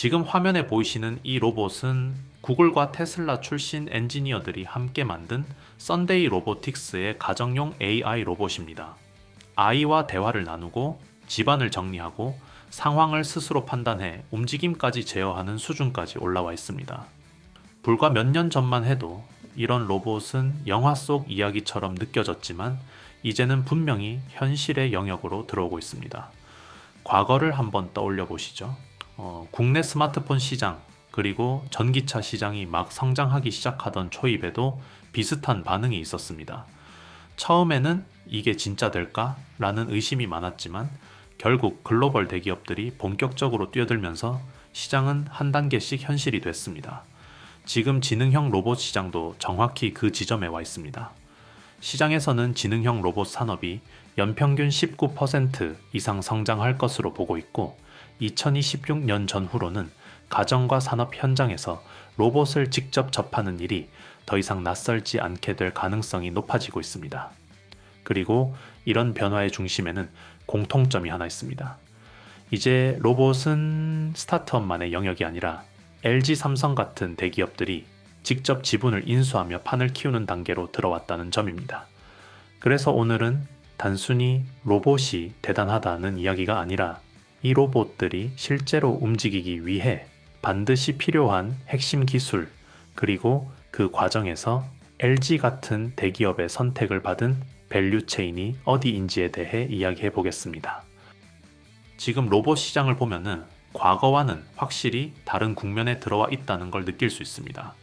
지금 화면에 보이시는 이 로봇은 구글과 테슬라 출신 엔지니어들이 함께 만든 썬데이 로보틱스의 가정용 AI 로봇입니다. 아이와 대화를 나누고 집안을 정리하고 상황을 스스로 판단해 움직임까지 제어하는 수준까지 올라와 있습니다. 불과 몇 년 전만 해도 이런 로봇은 영화 속 이야기처럼 느껴졌지만 이제는 분명히 현실의 영역으로 들어오고 있습니다. 과거를 한번 떠올려 보시죠. 국내 스마트폰 시장 그리고 전기차 시장이 막 성장하기 시작하던 초입에도 비슷한 반응이 있었습니다. 처음에는 이게 진짜 될까? 라는 의심이 많았지만 결국 글로벌 대기업들이 본격적으로 뛰어들면서 시장은 한 단계씩 현실이 됐습니다. 지금 지능형 로봇 시장도 정확히 그 지점에 와 있습니다. 시장에서는 지능형 로봇 산업이 연평균 19% 이상 성장할 것으로 보고 있고 2026년 전후로는 가정과 산업 현장에서 로봇을 직접 접하는 일이 더 이상 낯설지 않게 될 가능성이 높아지고 있습니다. 그리고 이런 변화의 중심에는 공통점이 하나 있습니다. 이제 로봇은 스타트업만의 영역이 아니라 LG 삼성 같은 대기업들이 직접 지분을 인수하며 판을 키우는 단계로 들어왔다는 점입니다. 그래서 오늘은 단순히 로봇이 대단하다는 이야기가 아니라 이 로봇들이 실제로 움직이기 위해 반드시 필요한 핵심 기술, 그리고 그 과정에서 LG 같은 대기업의 선택을 받은 밸류체인이 어디인지에 대해 이야기해 보겠습니다. 지금 로봇 시장을 보면은 과거와는 확실히 다른 국면에 들어와 있다는 걸 느낄 수 있습니다.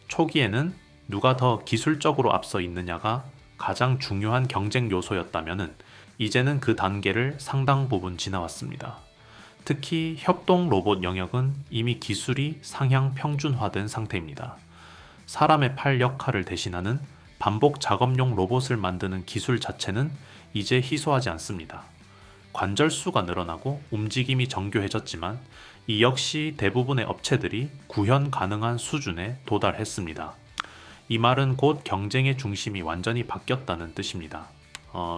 초기에는 누가 더 기술적으로 앞서 있느냐가 가장 중요한 경쟁 요소였다면은 이제는 그 단계를 상당 부분 지나왔습니다. 특히 협동 로봇 영역은 이미 기술이 상향 평준화된 상태입니다. 사람의 팔 역할을 대신하는 반복 작업용 로봇을 만드는 기술 자체는 이제 희소하지 않습니다. 관절 수가 늘어나고 움직임이 정교해졌지만 이 역시 대부분의 업체들이 구현 가능한 수준에 도달했습니다. 이 말은 곧 경쟁의 중심이 완전히 바뀌었다는 뜻입니다.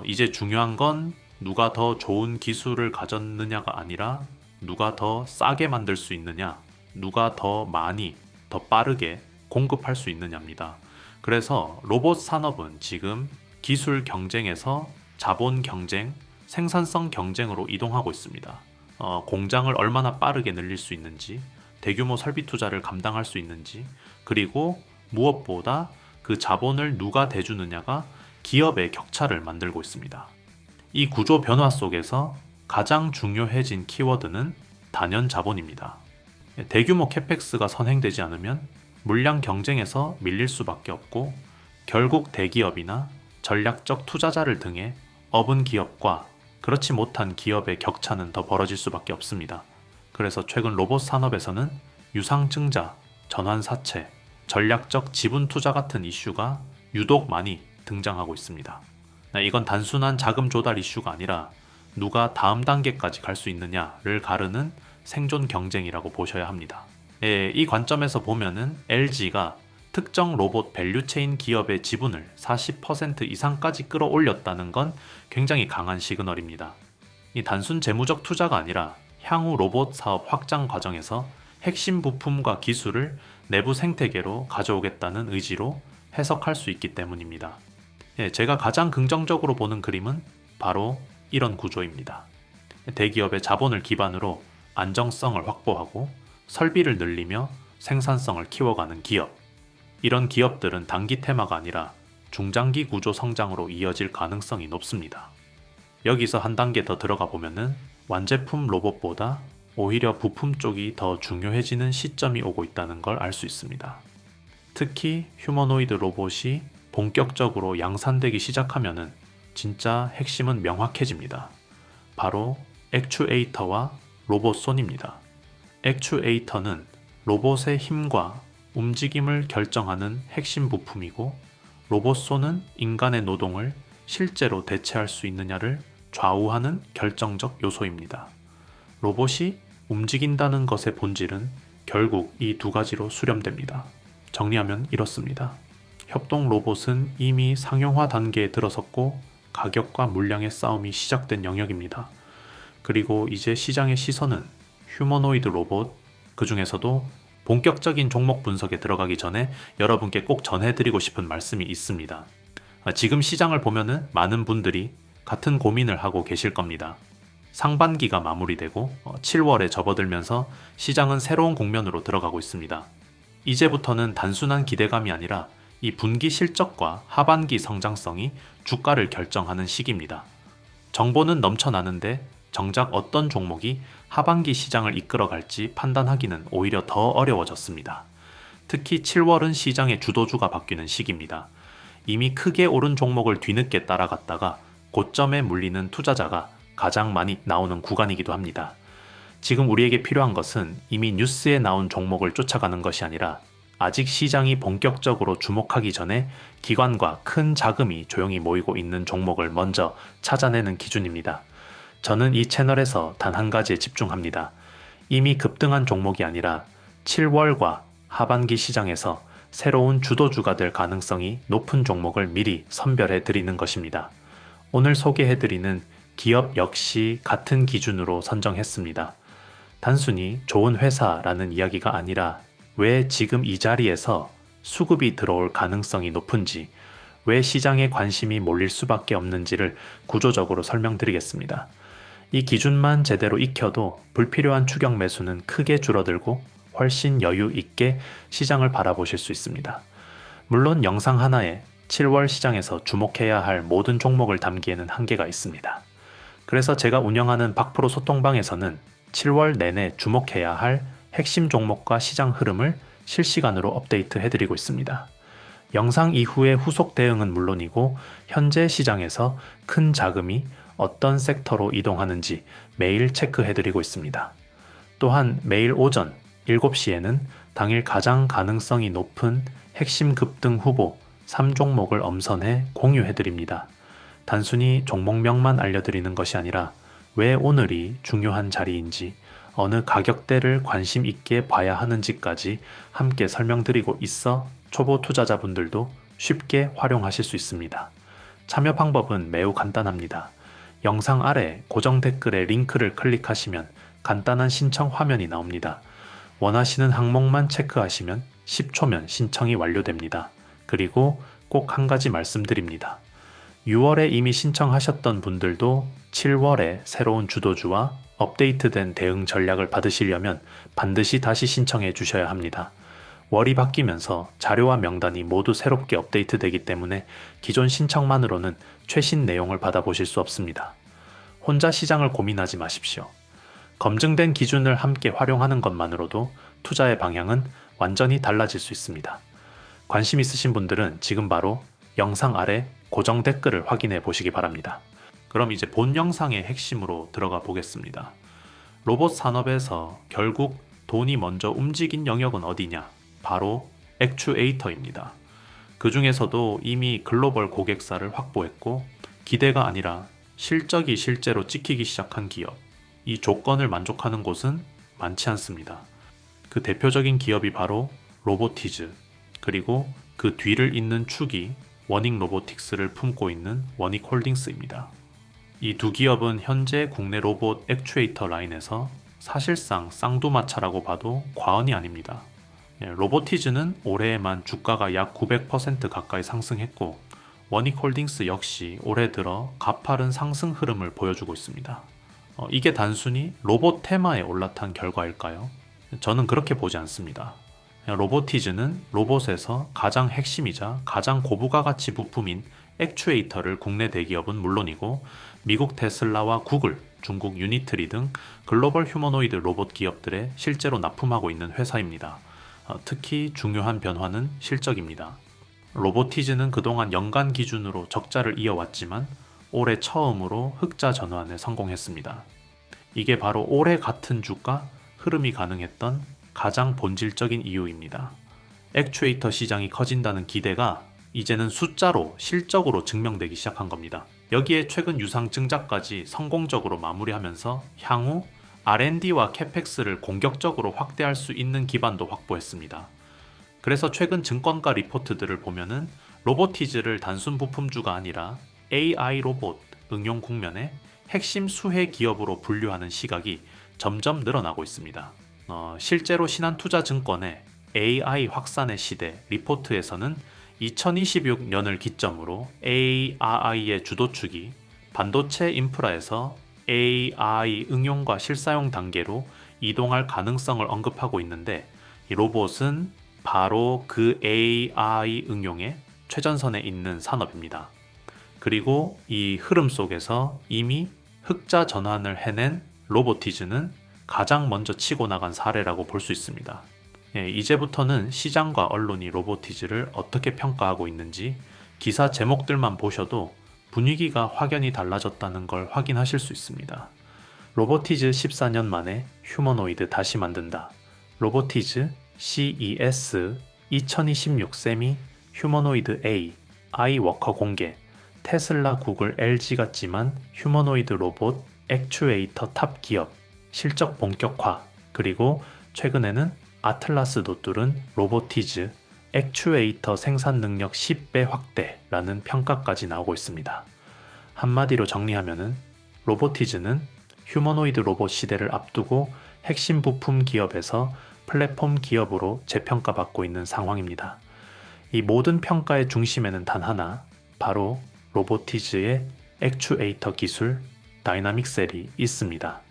이제 중요한 건 누가 더 좋은 기술을 가졌느냐가 아니라 누가 더 싸게 만들 수 있느냐, 누가 더 많이, 더 빠르게 공급할 수 있느냐입니다. 그래서 로봇 산업은 지금 기술 경쟁에서 자본 경쟁, 생산성 경쟁으로 이동하고 있습니다. 공장을 얼마나 빠르게 늘릴 수 있는지, 대규모 설비 투자를 감당할 수 있는지, 그리고 무엇보다 그 자본을 누가 대주느냐가 기업의 격차를 만들고 있습니다. 이 구조 변화 속에서 가장 중요해진 키워드는 단연 자본입니다. 대규모 캐펙스가 선행되지 않으면 물량 경쟁에서 밀릴 수밖에 없고 결국 대기업이나 전략적 투자자를 등에 업은 기업과 그렇지 못한 기업의 격차는 더 벌어질 수밖에 없습니다. 그래서 최근 로봇 산업에서는 유상증자, 전환사채, 전략적 지분 투자 같은 이슈가 유독 많이 등장하고 있습니다. 이건 단순한 자금 조달 이슈가 아니라 누가 다음 단계까지 갈 수 있느냐를 가르는 생존 경쟁이라고 보셔야 합니다. 이 관점에서 보면은 LG가 특정 로봇 밸류체인 기업의 지분을 40% 이상까지 끌어올렸다는 건 굉장히 강한 시그널입니다. 이 단순 재무적 투자가 아니라 향후 로봇 사업 확장 과정에서 핵심 부품과 기술을 내부 생태계로 가져오겠다는 의지로 해석할 수 있기 때문입니다. 제가 가장 긍정적으로 보는 그림은 바로 이런 구조입니다. 대기업의 자본을 기반으로 안정성을 확보하고 설비를 늘리며 생산성을 키워가는 기업. 이런 기업들은 단기 테마가 아니라 중장기 구조 성장으로 이어질 가능성이 높습니다. 여기서 한 단계 더 들어가 보면은 완제품 로봇보다 오히려 부품 쪽이 더 중요해지는 시점이 오고 있다는 걸 알 수 있습니다. 특히 휴머노이드 로봇이 본격적으로 양산되기 시작하면은 진짜 핵심은 명확해집니다. 바로 액추에이터와 로봇손입니다. 액추에이터는 로봇의 힘과 움직임을 결정하는 핵심 부품이고 로봇손은 인간의 노동을 실제로 대체할 수 있느냐를 좌우하는 결정적 요소입니다. 로봇이 움직인다는 것의 본질은 결국 이 두 가지로 수렴됩니다. 정리하면 이렇습니다. 협동 로봇은 이미 상용화 단계에 들어섰고 가격과 물량의 싸움이 시작된 영역입니다. 그리고 이제 시장의 시선은 휴머노이드 로봇, 그 중에서도 본격적인 종목 분석에 들어가기 전에 여러분께 꼭 전해드리고 싶은 말씀이 있습니다. 지금 시장을 보면은 많은 분들이 같은 고민을 하고 계실 겁니다. 상반기가 마무리되고 7월에 접어들면서 시장은 새로운 국면으로 들어가고 있습니다. 이제부터는 단순한 기대감이 아니라 이 분기 실적과 하반기 성장성이 주가를 결정하는 시기입니다. 정보는 넘쳐나는데 정작 어떤 종목이 하반기 시장을 이끌어갈지 판단하기는 오히려 더 어려워졌습니다. 특히 7월은 시장의 주도주가 바뀌는 시기입니다. 이미 크게 오른 종목을 뒤늦게 따라갔다가 고점에 물리는 투자자가 가장 많이 나오는 구간이기도 합니다. 지금 우리에게 필요한 것은 이미 뉴스에 나온 종목을 쫓아가는 것이 아니라 아직 시장이 본격적으로 주목하기 전에 기관과 큰 자금이 조용히 모이고 있는 종목을 먼저 찾아내는 기준입니다. 저는 이 채널에서 단 한 가지에 집중합니다. 이미 급등한 종목이 아니라 7월과 하반기 시장에서 새로운 주도주가 될 가능성이 높은 종목을 미리 선별해 드리는 것입니다. 오늘 소개해 드리는 기업 역시 같은 기준으로 선정했습니다. 단순히 좋은 회사라는 이야기가 아니라 왜 지금 이 자리에서 수급이 들어올 가능성이 높은지, 왜 시장에 관심이 몰릴 수밖에 없는지를 구조적으로 설명드리겠습니다. 이 기준만 제대로 익혀도 불필요한 추격 매수는 크게 줄어들고 훨씬 여유 있게 시장을 바라보실 수 있습니다. 물론 영상 하나에 7월 시장에서 주목해야 할 모든 종목을 담기에는 한계가 있습니다. 그래서 제가 운영하는 박프로 소통방에서는 7월 내내 주목해야 할 핵심 종목과 시장 흐름을 실시간으로 업데이트 해드리고 있습니다. 영상 이후의 후속 대응은 물론이고 현재 시장에서 큰 자금이 어떤 섹터로 이동하는지 매일 체크해드리고 있습니다. 또한 매일 오전 7시에는 당일 가장 가능성이 높은 핵심 급등 후보 3종목을 엄선해 공유해드립니다. 단순히 종목명만 알려드리는 것이 아니라 왜 오늘이 중요한 자리인지, 어느 가격대를 관심 있게 봐야 하는지까지 함께 설명드리고 있어 초보 투자자분들도 쉽게 활용하실 수 있습니다. 참여 방법은 매우 간단합니다. 영상 아래 고정 댓글에 링크를 클릭하시면 간단한 신청 화면이 나옵니다. 원하시는 항목만 체크하시면 10초면 신청이 완료됩니다. 그리고 꼭 한 가지 말씀드립니다. 6월에 이미 신청하셨던 분들도 7월에 새로운 주도주와 업데이트된 대응 전략을 받으시려면 반드시 다시 신청해 주셔야 합니다. 월이 바뀌면서 자료와 명단이 모두 새롭게 업데이트되기 때문에 기존 신청만으로는 최신 내용을 받아보실 수 없습니다. 혼자 시장을 고민하지 마십시오. 검증된 기준을 함께 활용하는 것만으로도 투자의 방향은 완전히 달라질 수 있습니다. 관심 있으신 분들은 지금 바로 영상 아래 고정 댓글을 확인해 보시기 바랍니다. 그럼 이제 본 영상의 핵심으로 들어가 보겠습니다. 로봇 산업에서 결국 돈이 먼저 움직인 영역은 어디냐? 바로 액추에이터입니다. 그 중에서도 이미 글로벌 고객사를 확보했고 기대가 아니라 실적이 실제로 찍히기 시작한 기업, 이 조건을 만족하는 곳은 많지 않습니다. 그 대표적인 기업이 바로 로보티즈, 그리고 그 뒤를 잇는 축이 워닝 로보틱스를 품고 있는 워닉홀딩스입니다. 이 두 기업은 현재 국내 로봇 액추에이터 라인에서 사실상 쌍두마차라고 봐도 과언이 아닙니다. 로보티즈는 올해에만 주가가 약 900% 가까이 상승했고 워닉홀딩스 역시 올해 들어 가파른 상승 흐름을 보여주고 있습니다. 이게 단순히 로봇 테마에 올라탄 결과일까요? 저는 그렇게 보지 않습니다. 로보티즈는 로봇에서 가장 핵심이자 가장 고부가 가치 부품인 액추에이터를 국내 대기업은 물론이고 미국 테슬라와 구글, 중국 유니트리 등 글로벌 휴머노이드 로봇 기업들에 실제로 납품하고 있는 회사입니다. 특히 중요한 변화는 실적입니다. 로보티즈는 그동안 연간 기준으로 적자를 이어왔지만 올해 처음으로 흑자 전환에 성공했습니다. 이게 바로 올해 같은 주가 흐름이 가능했던 가장 본질적인 이유입니다. 액추에이터 시장이 커진다는 기대가 이제는 숫자로 실적으로 증명되기 시작한 겁니다. 여기에 최근 유상 증자까지 성공적으로 마무리하면서 향후 R&D와 캐펙스를 공격적으로 확대할 수 있는 기반도 확보했습니다. 그래서 최근 증권가 리포트들을 보면은 로보티즈를 단순 부품주가 아니라 AI 로봇 응용 국면에 핵심 수혜 기업으로 분류하는 시각이 점점 늘어나고 있습니다. 실제로 신한투자증권의 AI 확산의 시대 리포트에서는 2026년을 기점으로 AI의 주도축이 반도체 인프라에서 AI 응용과 실사용 단계로 이동할 가능성을 언급하고 있는데, 이 로봇은 바로 그 AI 응용의 최전선에 있는 산업입니다. 그리고 이 흐름 속에서 이미 흑자 전환을 해낸 로보티즈는 가장 먼저 치고 나간 사례라고 볼 수 있습니다. 이제부터는 시장과 언론이 로보티즈를 어떻게 평가하고 있는지 기사 제목들만 보셔도 분위기가 확연히 달라졌다는 걸 확인하실 수 있습니다. 로보티즈 14년 만에 휴머노이드 다시 만든다. 로보티즈 CES 2026 세미 휴머노이드 A 아이워커 공개. 테슬라, 구글, LG 같지만 휴머노이드 로봇 액추에이터 탑 기업 실적 본격화. 그리고 최근에는 아틀라스도 뚫은 로보티즈 액추에이터 생산 능력 10배 확대라는 평가까지 나오고 있습니다. 한마디로 정리하면은 로보티즈는 휴머노이드 로봇 시대를 앞두고 핵심 부품 기업에서 플랫폼 기업으로 재평가받고 있는 상황입니다. 이 모든 평가의 중심에는 단 하나, 바로 로보티즈의 액추에이터 기술 다이나믹셀이 있습니다.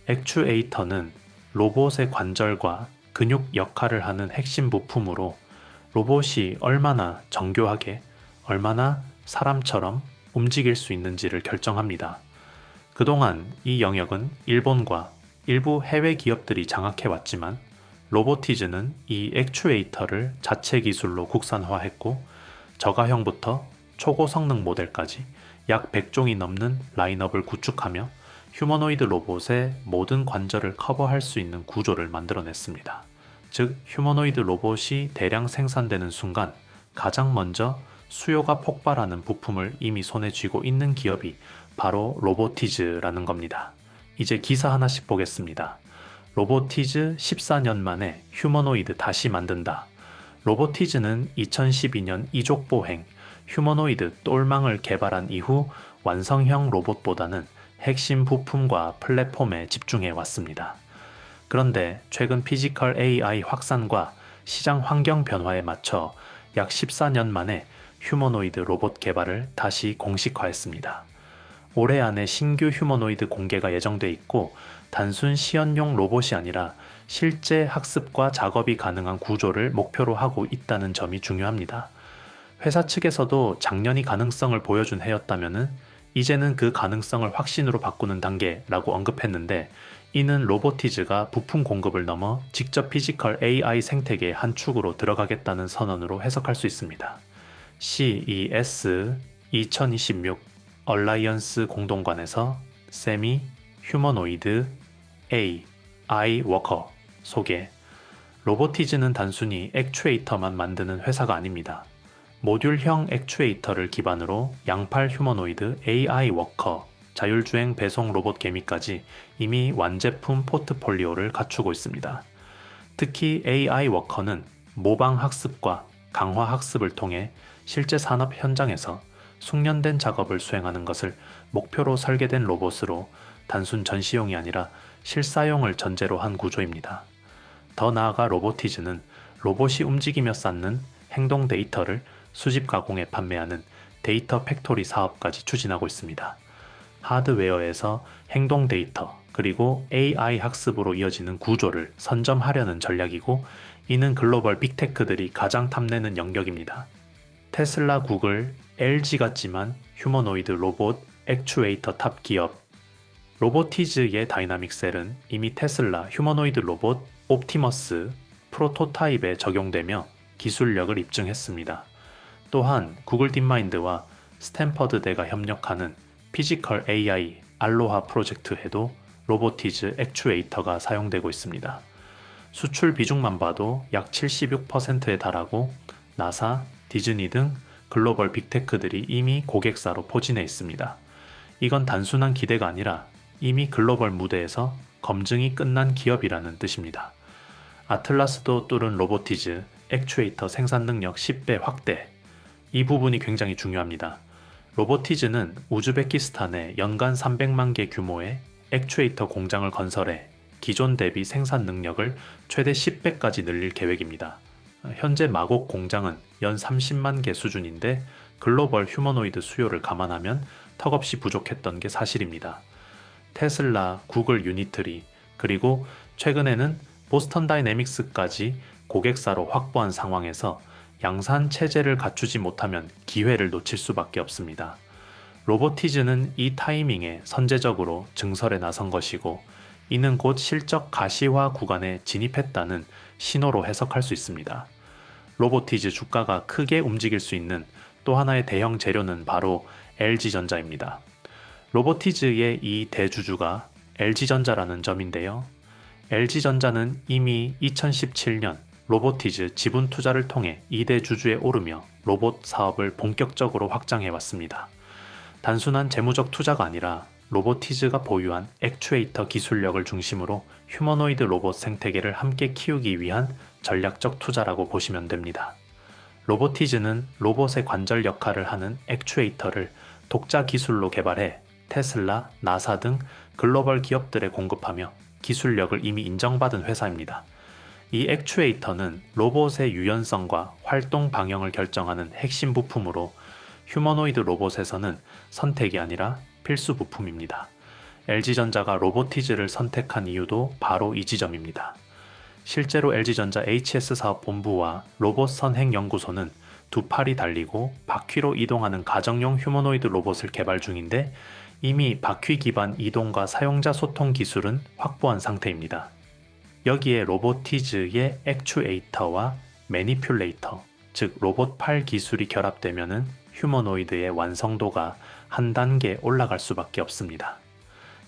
액추에이터는 로봇의 관절과 근육 역할을 하는 핵심 부품으로 로봇이 얼마나 정교하게, 얼마나 사람처럼 움직일 수 있는지를 결정합니다. 그동안 이 영역은 일본과 일부 해외 기업들이 장악해왔지만 로보티즈는 이 액추에이터를 자체 기술로 국산화했고 저가형부터 초고 성능 모델까지 약 100종이 넘는 라인업을 구축하며 휴머노이드 로봇의 모든 관절을 커버할 수 있는 구조를 만들어냈습니다. 즉, 휴머노이드 로봇이 대량 생산되는 순간 가장 먼저 수요가 폭발하는 부품을 이미 손에 쥐고 있는 기업이 바로 로보티즈라는 겁니다. 이제 기사 하나씩 보겠습니다. 로보티즈 14년 만에 휴머노이드 다시 만든다. 로보티즈는 2012년 이족보행 휴머노이드 똘망을 개발한 이후 완성형 로봇보다는 핵심 부품과 플랫폼에 집중해 왔습니다. 그런데 최근 피지컬 AI 확산과 시장 환경 변화에 맞춰 약 14년 만에 휴머노이드 로봇 개발을 다시 공식화했습니다. 올해 안에 신규 휴머노이드 공개가 예정돼 있고 단순 시연용 로봇이 아니라 실제 학습과 작업이 가능한 구조를 목표로 하고 있다는 점이 중요합니다. 회사 측에서도 작년이 가능성을 보여준 해였다면은 이제는 그 가능성을 확신으로 바꾸는 단계라고 언급했는데, 이는 로보티즈가 부품 공급을 넘어 직접 피지컬 AI 생태계의 한 축으로 들어가겠다는 선언으로 해석할 수 있습니다. CES 2026 얼라이언스 공동관에서 세미 휴머노이드 A 아이워커 소개. 로보티즈는 단순히 액추에이터만 만드는 회사가 아닙니다. 모듈형 액추에이터를 기반으로 양팔 휴머노이드 AI 워커, 자율주행 배송 로봇 개미까지 이미 완제품 포트폴리오를 갖추고 있습니다. 특히 AI 워커는 모방 학습과 강화 학습을 통해 실제 산업 현장에서 숙련된 작업을 수행하는 것을 목표로 설계된 로봇으로 단순 전시용이 아니라 실사용을 전제로 한 구조입니다. 더 나아가 로보티즈는 로봇이 움직이며 쌓는 행동 데이터를 수집 가공해 판매하는 데이터 팩토리 사업까지 추진하고 있습니다. 하드웨어에서 행동 데이터 그리고 AI 학습으로 이어지는 구조를 선점하려는 전략이고, 이는 글로벌 빅테크들이 가장 탐내는 영역입니다. 테슬라, 구글, LG 같지만 휴머노이드 로봇 액추에이터 탑 기업 로보티즈의 다이나믹셀은 이미 테슬라 휴머노이드 로봇 옵티머스 프로토타입에 적용되며 기술력을 입증했습니다. 또한 구글 딥마인드와 스탠퍼드대가 협력하는 피지컬 AI 알로하 프로젝트에도 로보티즈 액추에이터가 사용되고 있습니다. 수출 비중만 봐도 약 76%에 달하고 나사, 디즈니 등 글로벌 빅테크들이 이미 고객사로 포진해 있습니다. 이건 단순한 기대가 아니라 이미 글로벌 무대에서 검증이 끝난 기업이라는 뜻입니다. 아틀라스도 뚫은 로보티즈 액추에이터 생산 능력 10배 확대. 이 부분이 굉장히 중요합니다. 로보티즈는 우즈베키스탄에 연간 300만 개 규모의 액추에이터 공장을 건설해 기존 대비 생산 능력을 최대 10배까지 늘릴 계획입니다. 현재 마곡 공장은 연 30만 개 수준인데 글로벌 휴머노이드 수요를 감안하면 턱없이 부족했던 게 사실입니다. 테슬라, 구글 유니트리, 그리고 최근에는 보스턴 다이내믹스까지 고객사로 확보한 상황에서 양산 체제를 갖추지 못하면 기회를 놓칠 수밖에 없습니다. 로보티즈는 이 타이밍에 선제적으로 증설에 나선 것이고, 이는 곧 실적 가시화 구간에 진입했다는 신호로 해석할 수 있습니다. 로보티즈 주가가 크게 움직일 수 있는 또 하나의 대형 재료는 바로 LG전자입니다. 로보티즈의 이 대주주가 LG전자라는 점인데요. LG전자는 이미 2017년 로보티즈 지분 투자를 통해 2대 주주에 오르며 로봇 사업을 본격적으로 확장해 왔습니다. 단순한 재무적 투자가 아니라 로보티즈가 보유한 액추에이터 기술력을 중심으로 휴머노이드 로봇 생태계를 함께 키우기 위한 전략적 투자라고 보시면 됩니다. 로보티즈는 로봇의 관절 역할을 하는 액추에이터를 독자 기술로 개발해 테슬라, 나사 등 글로벌 기업들에 공급하며 기술력을 이미 인정받은 회사입니다. 이 액추에이터는 로봇의 유연성과 활동 방향을 결정하는 핵심 부품으로 휴머노이드 로봇에서는 선택이 아니라 필수 부품입니다. LG전자가 로보티즈를 선택한 이유도 바로 이 지점입니다. 실제로 LG전자 HS사업본부와 로봇 선행연구소는 두 팔이 달리고 바퀴로 이동하는 가정용 휴머노이드 로봇을 개발 중인데 이미 바퀴 기반 이동과 사용자 소통 기술은 확보한 상태입니다. 여기에 로보티즈의 액추에이터와 매니퓰레이터, 즉 로봇 팔 기술이 결합되면은 휴머노이드의 완성도가 한 단계 올라갈 수밖에 없습니다.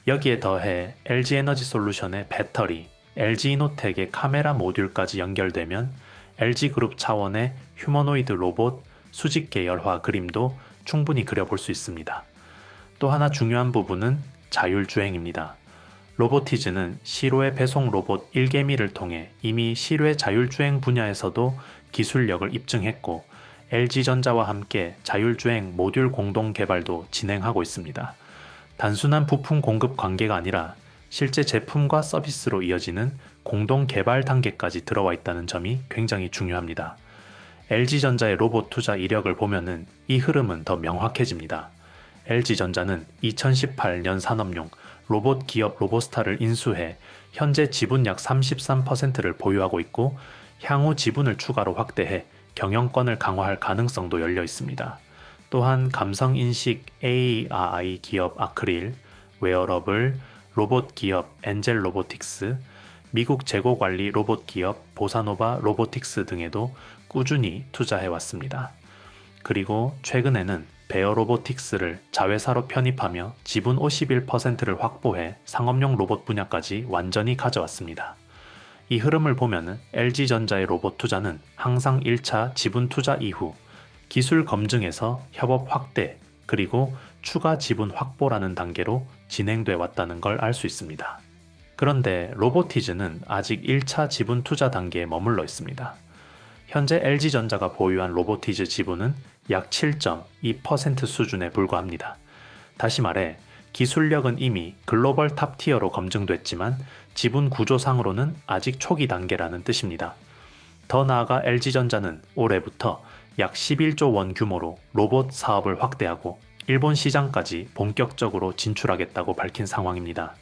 여기에 더해 LG에너지솔루션의 배터리, LG이노텍의 카메라 모듈까지 연결되면 LG그룹 차원의 휴머노이드 로봇 수직 계열화 그림도 충분히 그려볼 수 있습니다. 또 하나 중요한 부분은 자율주행입니다. 로보티즈는 시로의 배송 로봇 1개미를 통해 이미 시로의 자율주행 분야에서도 기술력을 입증했고 LG전자와 함께 자율주행 모듈 공동 개발도 진행하고 있습니다. 단순한 부품 공급 관계가 아니라 실제 제품과 서비스로 이어지는 공동 개발 단계까지 들어와 있다는 점이 굉장히 중요합니다. LG전자의 로봇 투자 이력을 보면은 이 흐름은 더 명확해집니다. LG전자는 2018년 산업용 로봇 기업 로보스타를 인수해 현재 지분 약 33%를 보유하고 있고 향후 지분을 추가로 확대해 경영권을 강화할 가능성도 열려 있습니다. 또한 감성인식 ARI 기업 아크릴, 웨어러블, 로봇 기업 엔젤 로보틱스, 미국 재고관리 로봇 기업 보사노바 로보틱스 등에도 꾸준히 투자해 왔습니다. 그리고 최근에는 베어 로보틱스를 자회사로 편입하며 지분 51%를 확보해 상업용 로봇 분야까지 완전히 가져왔습니다. 이 흐름을 보면 LG전자의 로봇 투자는 항상 1차 지분 투자 이후 기술 검증에서 협업 확대 그리고 추가 지분 확보라는 단계로 진행돼 왔다는 걸 알 수 있습니다. 그런데 로보티즈는 아직 1차 지분 투자 단계에 머물러 있습니다. 현재 LG전자가 보유한 로보티즈 지분은 약 7.2% 수준에 불과합니다. 다시 말해 기술력은 이미 글로벌 탑티어로 검증됐지만 지분 구조상으로는 아직 초기 단계라는 뜻입니다. 더 나아가 LG전자는 올해부터 약 11조 원 규모로 로봇 사업을 확대하고 일본 시장까지 본격적으로 진출하겠다고 밝힌 상황입니다.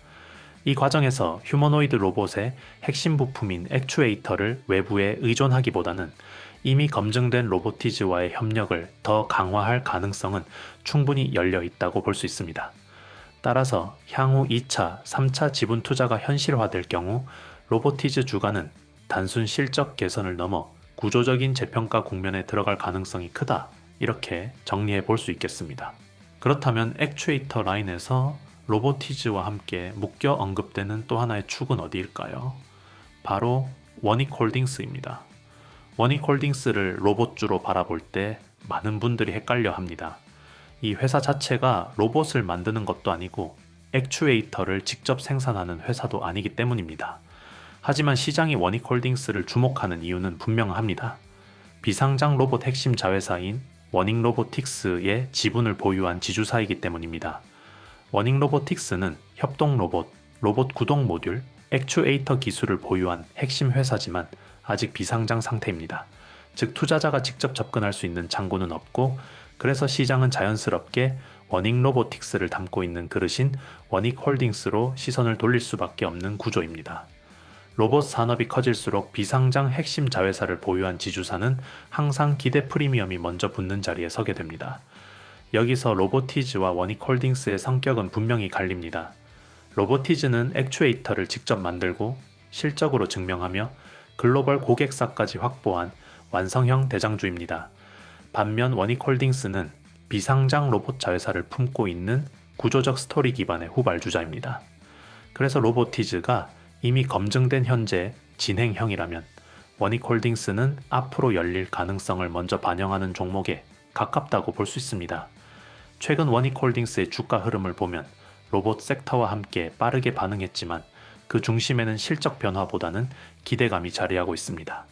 이 과정에서 휴머노이드 로봇의 핵심 부품인 액추에이터를 외부에 의존하기보다는 이미 검증된 로보티즈와의 협력을 더 강화할 가능성은 충분히 열려 있다고 볼 수 있습니다. 따라서 향후 2차, 3차 지분 투자가 현실화될 경우 로보티즈 주가는 단순 실적 개선을 넘어 구조적인 재평가 국면에 들어갈 가능성이 크다. 이렇게 정리해 볼 수 있겠습니다. 그렇다면 액추에이터 라인에서 로보티즈와 함께 묶여 언급되는 또 하나의 축은 어디일까요? 바로 원익홀딩스입니다. 원익홀딩스를 로봇주로 바라볼 때 많은 분들이 헷갈려 합니다. 이 회사 자체가 로봇을 만드는 것도 아니고 액추에이터를 직접 생산하는 회사도 아니기 때문입니다. 하지만 시장이 원익홀딩스를 주목하는 이유는 분명합니다. 비상장 로봇 핵심 자회사인 워닝로보틱스의 지분을 보유한 지주사이기 때문입니다. 워닝로보틱스는 협동 로봇, 로봇 구동 모듈, 액추에이터 기술을 보유한 핵심 회사지만 아직 비상장 상태입니다. 즉 투자자가 직접 접근할 수 있는 창구는 없고, 그래서 시장은 자연스럽게 원익 로보틱스를 담고 있는 그릇인 원익홀딩스로 시선을 돌릴 수밖에 없는 구조입니다. 로봇 산업이 커질수록 비상장 핵심 자회사를 보유한 지주사는 항상 기대 프리미엄이 먼저 붙는 자리에 서게 됩니다. 여기서 로보티즈와 원익홀딩스의 성격은 분명히 갈립니다. 로보티즈는 액추에이터를 직접 만들고 실적으로 증명하며 글로벌 고객사까지 확보한 완성형 대장주입니다. 반면 원익홀딩스는 비상장 로봇 자회사를 품고 있는 구조적 스토리 기반의 후발주자입니다. 그래서 로보티즈가 이미 검증된 현재 진행형이라면 원익홀딩스는 앞으로 열릴 가능성을 먼저 반영하는 종목에 가깝다고 볼 수 있습니다. 최근 원익홀딩스의 주가 흐름을 보면 로봇 섹터와 함께 빠르게 반응했지만 그 중심에는 실적 변화보다는 기대감이 자리하고 있습니다.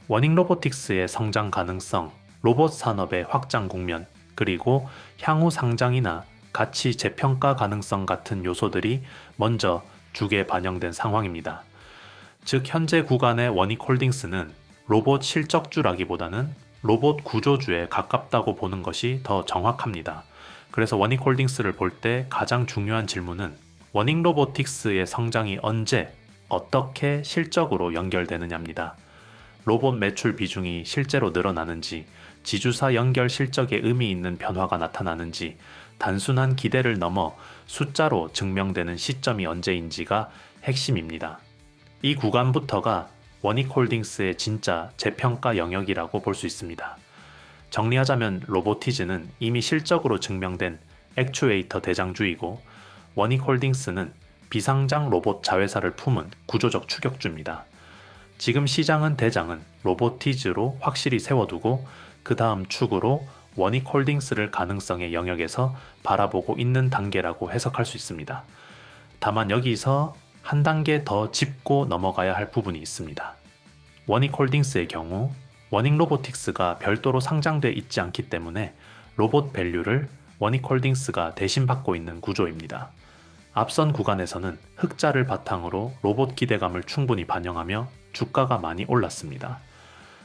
원익 로보틱스의 성장 가능성, 로봇 산업의 확장 국면, 그리고 향후 상장이나 가치 재평가 가능성 같은 요소들이 먼저 주가에 반영된 상황입니다. 즉 현재 구간의 원익홀딩스는 로봇 실적주라기보다는 로봇 구조주에 가깝다고 보는 것이 더 정확합니다. 그래서 원익홀딩스를 볼 때 가장 중요한 질문은 원익 로보틱스의 성장이 언제, 어떻게 실적으로 연결되느냐입니다. 로봇 매출 비중이 실제로 늘어나는지, 지주사 연결 실적에 의미 있는 변화가 나타나는지, 단순한 기대를 넘어 숫자로 증명되는 시점이 언제인지가 핵심입니다. 이 구간부터가 원익홀딩스의 진짜 재평가 영역이라고 볼 수 있습니다. 정리하자면 로보티즈는 이미 실적으로 증명된 액추에이터 대장주이고, 원익홀딩스는 비상장 로봇 자회사를 품은 구조적 추격주입니다. 지금 시장은 대장은 로보티즈로 확실히 세워두고 그 다음 축으로 원익홀딩스를 가능성의 영역에서 바라보고 있는 단계라고 해석할 수 있습니다. 다만 여기서 한 단계 더 짚고 넘어가야 할 부분이 있습니다. 원익홀딩스의 경우 원익 로보틱스가 별도로 상장돼 있지 않기 때문에 로봇 밸류를 원익홀딩스가 대신 받고 있는 구조입니다. 앞선 구간에서는 흑자를 바탕으로 로봇 기대감을 충분히 반영하며 주가가 많이 올랐습니다.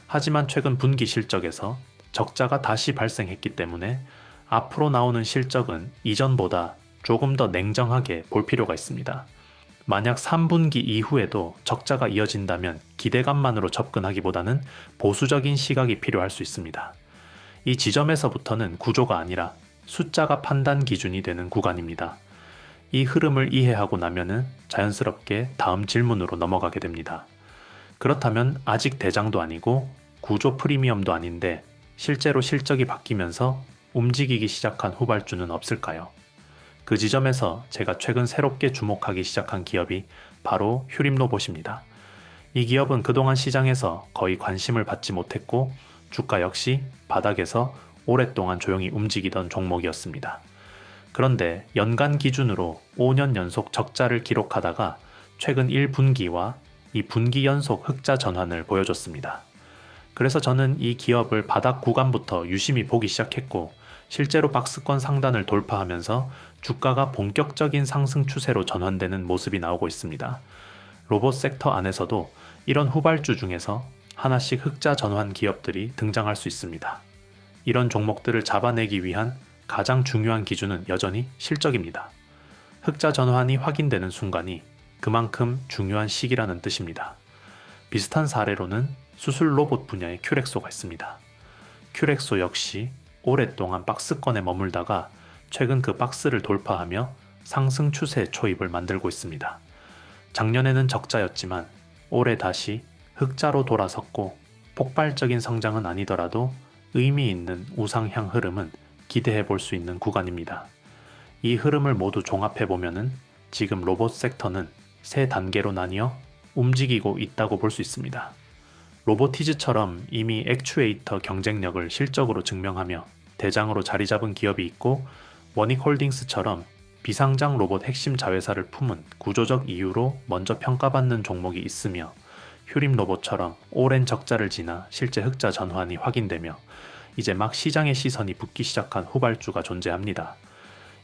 하지만 최근 분기 실적에서 적자가 다시 발생했기 때문에 앞으로 나오는 실적은 이전보다 조금 더 냉정하게 볼 필요가 있습니다. 만약 3분기 이후에도 적자가 이어진다면 기대감만으로 접근하기보다는 보수적인 시각이 필요할 수 있습니다. 이 지점에서부터는 구조가 아니라 숫자가 판단 기준이 되는 구간입니다. 이 흐름을 이해하고 나면은 자연스럽게 다음 질문으로 넘어가게 됩니다. 그렇다면 아직 대장도 아니고 구조 프리미엄도 아닌데 실제로 실적이 바뀌면서 움직이기 시작한 후발주는 없을까요? 그 지점에서 제가 최근 새롭게 주목하기 시작한 기업이 바로 휴림로봇입니다. 이 기업은 그동안 시장에서 거의 관심을 받지 못했고 주가 역시 바닥에서 오랫동안 조용히 움직이던 종목이었습니다. 그런데 연간 기준으로 5년 연속 적자를 기록하다가 최근 1분기와 2분기 연속 흑자 전환을 보여줬습니다. 그래서 저는 이 기업을 바닥 구간부터 유심히 보기 시작했고 실제로 박스권 상단을 돌파하면서 주가가 본격적인 상승 추세로 전환되는 모습이 나오고 있습니다. 로봇 섹터 안에서도 이런 후발주 중에서 하나씩 흑자 전환 기업들이 등장할 수 있습니다. 이런 종목들을 잡아내기 위한 가장 중요한 기준은 여전히 실적입니다. 흑자 전환이 확인되는 순간이 그만큼 중요한 시기라는 뜻입니다. 비슷한 사례로는 수술 로봇 분야의 큐렉소가 있습니다. 큐렉소 역시 오랫동안 박스권에 머물다가 최근 그 박스를 돌파하며 상승 추세 초입을 만들고 있습니다. 작년에는 적자였지만 올해 다시 흑자로 돌아섰고 폭발적인 성장은 아니더라도 의미 있는 우상향 흐름은 기대해 볼 수 있는 구간입니다. 이 흐름을 모두 종합해 보면은 지금 로봇 섹터는 세 단계로 나뉘어 움직이고 있다고 볼 수 있습니다. 로보티즈처럼 이미 액추에이터 경쟁력을 실적으로 증명하며 대장으로 자리 잡은 기업이 있고 원익홀딩스처럼 비상장 로봇 핵심 자회사를 품은 구조적 이유로 먼저 평가받는 종목이 있으며 휴림로봇처럼 오랜 적자를 지나 실제 흑자 전환이 확인되며 이제 막 시장의 시선이 붙기 시작한 후발주가 존재합니다.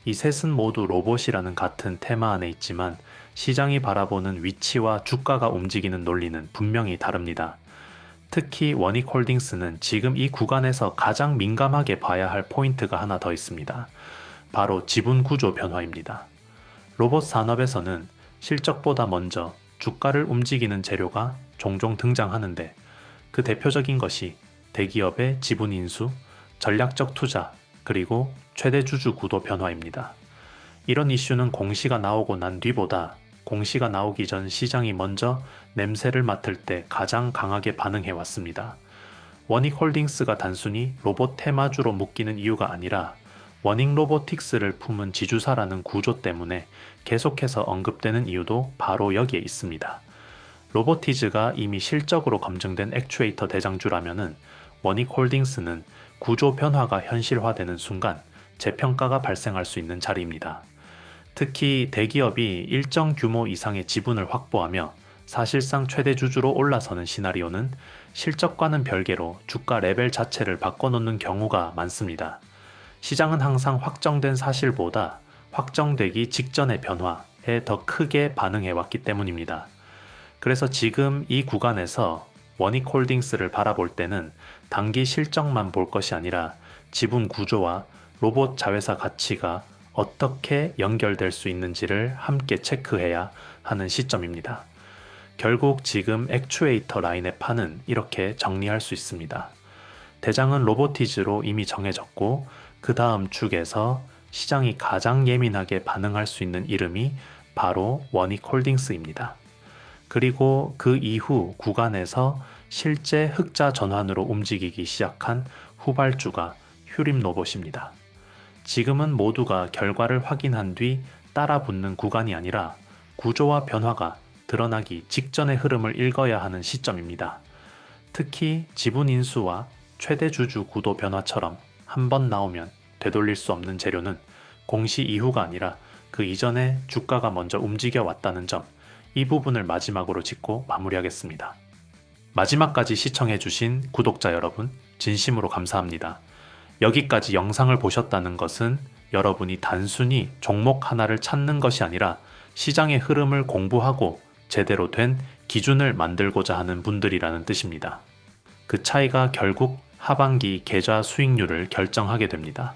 이 셋은 모두 로봇이라는 같은 테마 안에 있지만 시장이 바라보는 위치와 주가가 움직이는 논리는 분명히 다릅니다. 특히 원익홀딩스는 지금 이 구간에서 가장 민감하게 봐야 할 포인트가 하나 더 있습니다. 바로 지분 구조 변화입니다. 로봇 산업에서는 실적보다 먼저 주가를 움직이는 재료가 종종 등장하는데 그 대표적인 것이 대기업의 지분 인수, 전략적 투자, 그리고 최대 주주 구도 변화입니다. 이런 이슈는 공시가 나오고 난 뒤보다 공시가 나오기 전 시장이 먼저 냄새를 맡을 때 가장 강하게 반응해 왔습니다. 원익홀딩스가 단순히 로봇 테마주로 묶이는 이유가 아니라 원익 로보틱스를 품은 지주사라는 구조 때문에 계속해서 언급되는 이유도 바로 여기에 있습니다. 로보티즈가 이미 실적으로 검증된 액추에이터 대장주라면은 원익홀딩스는 구조 변화가 현실화되는 순간 재평가가 발생할 수 있는 자리입니다. 특히 대기업이 일정 규모 이상의 지분을 확보하며 사실상 최대 주주로 올라서는 시나리오는 실적과는 별개로 주가 레벨 자체를 바꿔놓는 경우가 많습니다. 시장은 항상 확정된 사실보다 확정되기 직전의 변화에 더 크게 반응해 왔기 때문입니다. 그래서 지금 이 구간에서 원익홀딩스를 바라볼 때는 단기 실적만 볼 것이 아니라 지분 구조와 로봇 자회사 가치가 어떻게 연결될 수 있는지를 함께 체크해야 하는 시점입니다. 결국 지금 액추에이터 라인의 판은 이렇게 정리할 수 있습니다. 대장은 로보티즈로 이미 정해졌고 그 다음 축에서 시장이 가장 예민하게 반응할 수 있는 이름이 바로 원익홀딩스입니다. 그리고 그 이후 구간에서 실제 흑자 전환으로 움직이기 시작한 후발주가 휴림로봇입니다. 지금은 모두가 결과를 확인한 뒤 따라붙는 구간이 아니라 구조와 변화가 드러나기 직전의 흐름을 읽어야 하는 시점입니다. 특히 지분 인수와 최대 주주 구도 변화처럼 한 번 나오면 되돌릴 수 없는 재료는 공시 이후가 아니라 그 이전에 주가가 먼저 움직여 왔다는 점, 이 부분을 마지막으로 짚고 마무리하겠습니다. 마지막까지 시청해주신 구독자 여러분, 진심으로 감사합니다. 여기까지 영상을 보셨다는 것은 여러분이 단순히 종목 하나를 찾는 것이 아니라 시장의 흐름을 공부하고 제대로 된 기준을 만들고자 하는 분들이라는 뜻입니다. 그 차이가 결국 하반기 계좌 수익률을 결정하게 됩니다.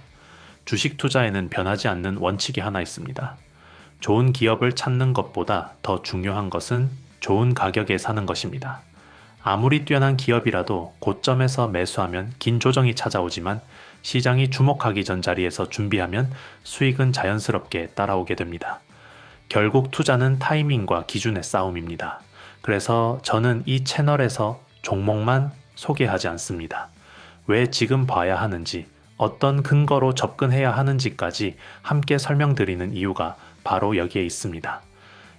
주식 투자에는 변하지 않는 원칙이 하나 있습니다. 좋은 기업을 찾는 것보다 더 중요한 것은 좋은 가격에 사는 것입니다. 아무리 뛰어난 기업이라도 고점에서 매수하면 긴 조정이 찾아오지만 시장이 주목하기 전 자리에서 준비하면 수익은 자연스럽게 따라오게 됩니다. 결국 투자는 타이밍과 기준의 싸움입니다. 그래서 저는 이 채널에서 종목만 소개하지 않습니다. 왜 지금 봐야 하는지, 어떤 근거로 접근해야 하는지까지 함께 설명드리는 이유가 바로 여기에 있습니다.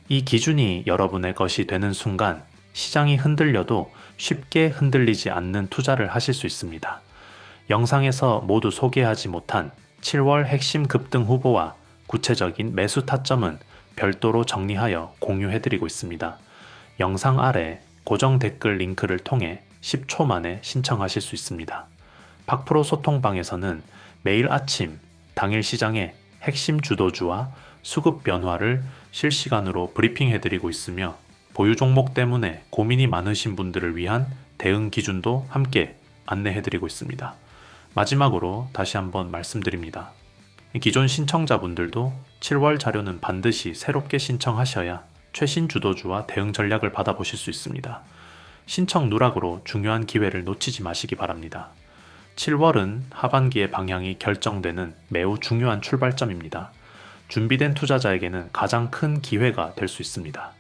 이 기준이 여러분의 것이 되는 순간 시장이 흔들려도 쉽게 흔들리지 않는 투자를 하실 수 있습니다. 영상에서 모두 소개하지 못한 7월 핵심 급등 후보와 구체적인 매수 타점은 별도로 정리하여 공유해드리고 있습니다. 영상 아래 고정 댓글 링크를 통해 10초 만에 신청하실 수 있습니다. 박프로 소통방에서는 매일 아침 당일 시장의 핵심 주도주와 수급 변화를 실시간으로 브리핑해드리고 있으며 보유 종목 때문에 고민이 많으신 분들을 위한 대응 기준도 함께 안내해드리고 있습니다. 마지막으로 다시 한번 말씀드립니다. 기존 신청자분들도 7월 자료는 반드시 새롭게 신청하셔야 최신 주도주와 대응 전략을 받아보실 수 있습니다. 신청 누락으로 중요한 기회를 놓치지 마시기 바랍니다. 7월은 하반기의 방향이 결정되는 매우 중요한 출발점입니다. 준비된 투자자에게는 가장 큰 기회가 될 수 있습니다.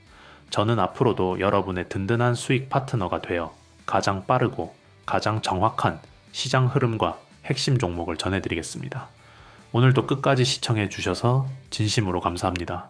저는 앞으로도 여러분의 든든한 수익 파트너가 되어 가장 빠르고 가장 정확한 시장 흐름과 핵심 종목을 전해드리겠습니다. 오늘도 끝까지 시청해 주셔서 진심으로 감사합니다.